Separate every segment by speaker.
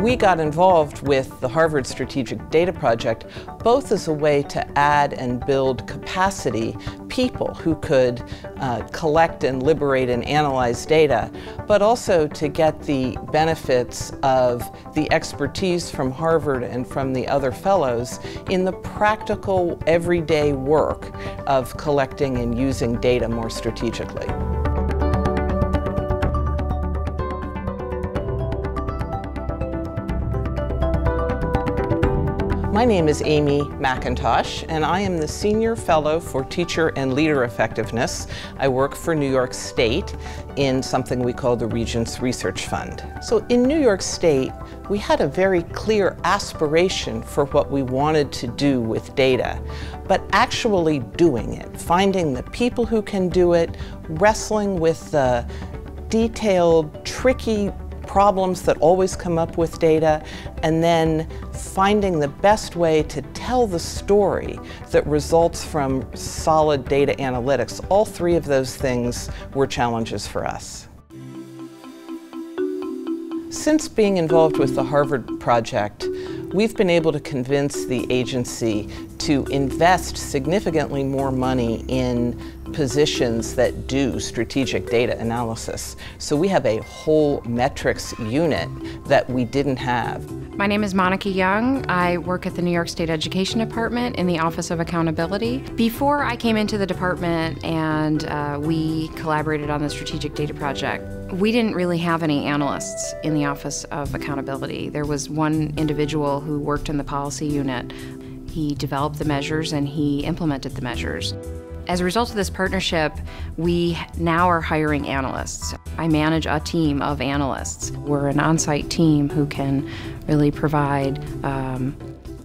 Speaker 1: We got involved with the Harvard Strategic Data Project both as a way to add and build capacity, people who could collect and liberate and analyze data, but also to get the benefits of the expertise from Harvard and from the other fellows in the practical, everyday work of collecting and using data more strategically. My name is Amy McIntosh, and I am the Senior Fellow for Teacher and Leader Effectiveness. I work for New York State in something we call the Regents Research Fund. So in New York State, we had a very clear aspiration for what we wanted to do with data, but actually doing it, finding the people who can do it, wrestling with the detailed, tricky problems that always come up with data, and then finding the best way to tell the story that results from solid data analytics. All three of those things were challenges for us. Since being involved with the Harvard project, we've been able to convince the agency to invest significantly more money in positions that do strategic data analysis. So we have a whole metrics unit that we didn't have.
Speaker 2: My name is Monica Young. I work at the New York State Education Department in the Office of Accountability. Before I came into the department and we collaborated on the Strategic Data Project, we didn't really have any analysts in the Office of Accountability. There was one individual who worked in the policy unit. He developed the measures and he implemented the measures. As a result of this partnership, we now are hiring analysts. I manage a team of analysts. We're an on-site team who can really provide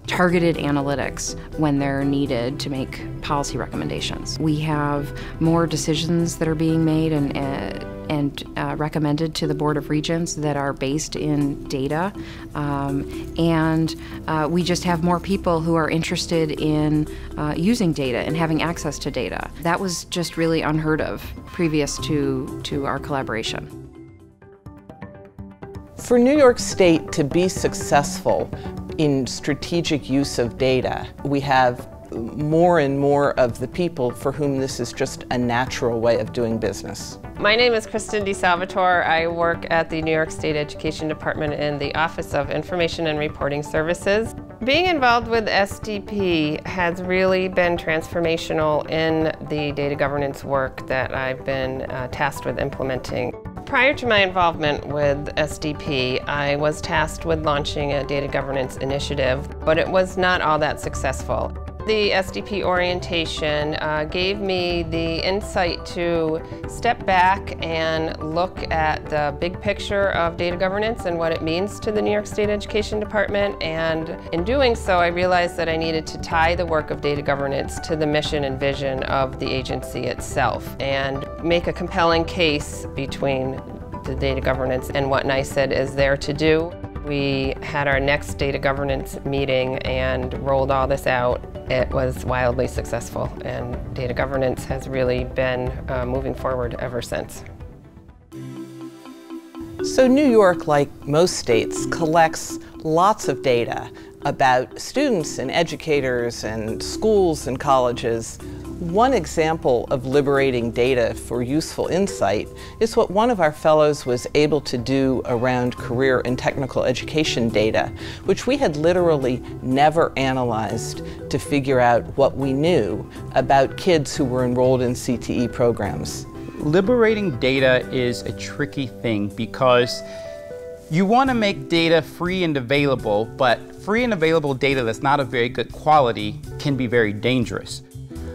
Speaker 2: targeted analytics when they're needed to make policy recommendations. We have more decisions that are being made and recommended to the Board of Regents that are based in data. We just have more people who are interested in using data and having access to data. That was just really unheard of previous to our collaboration.
Speaker 1: For New York State to be successful in strategic use of data, we have more and more of the people for whom this is just a natural way of doing business.
Speaker 3: My name is Kristen DeSalvatore. I work at the New York State Education Department in the Office of Information and Reporting Services. Being involved with SDP has really been transformational in the data governance work that I've been tasked with implementing. Prior to my involvement with SDP, I was tasked with launching a data governance initiative, but it was not all that successful. The SDP orientation gave me the insight to step back and look at the big picture of data governance and what it means to the New York State Education Department, and in doing so I realized that I needed to tie the work of data governance to the mission and vision of the agency itself and make a compelling case between the data governance and what NYSED is there to do. We had our next data governance meeting and rolled all this out. It was wildly successful, and data governance has really been moving forward ever since.
Speaker 1: So New York, like most states, collects lots of data about students and educators and schools and colleges. One example of liberating data for useful insight is what one of our fellows was able to do around career and technical education data, which we had literally never analyzed to figure out what we knew about kids who were enrolled in CTE programs.
Speaker 4: Liberating data is a tricky thing because you want to make data free and available, but free and available data that's not of very good quality can be very dangerous.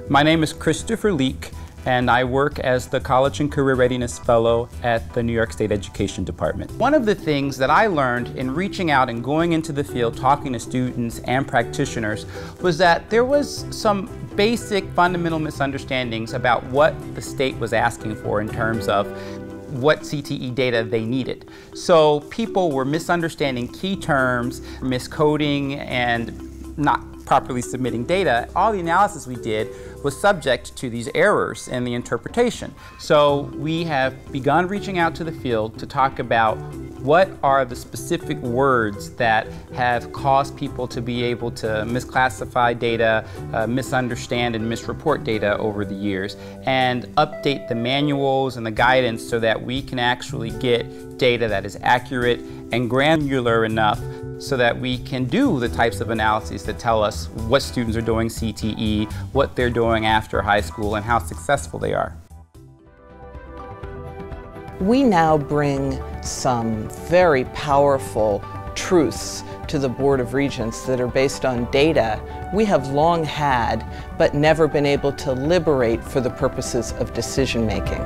Speaker 4: My name is Christopher Leek, and I work as the College and Career Readiness Fellow at the New York State Education Department. One of the things that I learned in reaching out and going into the field, talking to students and practitioners, was that there was some basic fundamental misunderstandings about what the state was asking for in terms of what CTE data they needed. So people were misunderstanding key terms, miscoding, and not properly submitting data. All the analysis we did was subject to these errors in the interpretation. So we have begun reaching out to the field to talk about What are the specific words that have caused people to be able to misclassify data, misunderstand and misreport data over the years, and update the manuals and the guidance so that we can actually get data that is accurate and granular enough so that we can do the types of analyses that tell us what students are doing CTE, what they're doing after high school, and how successful they are.
Speaker 1: We now bring some very powerful truths to the Board of Regents that are based on data we have long had but never been able to liberate for the purposes of decision making.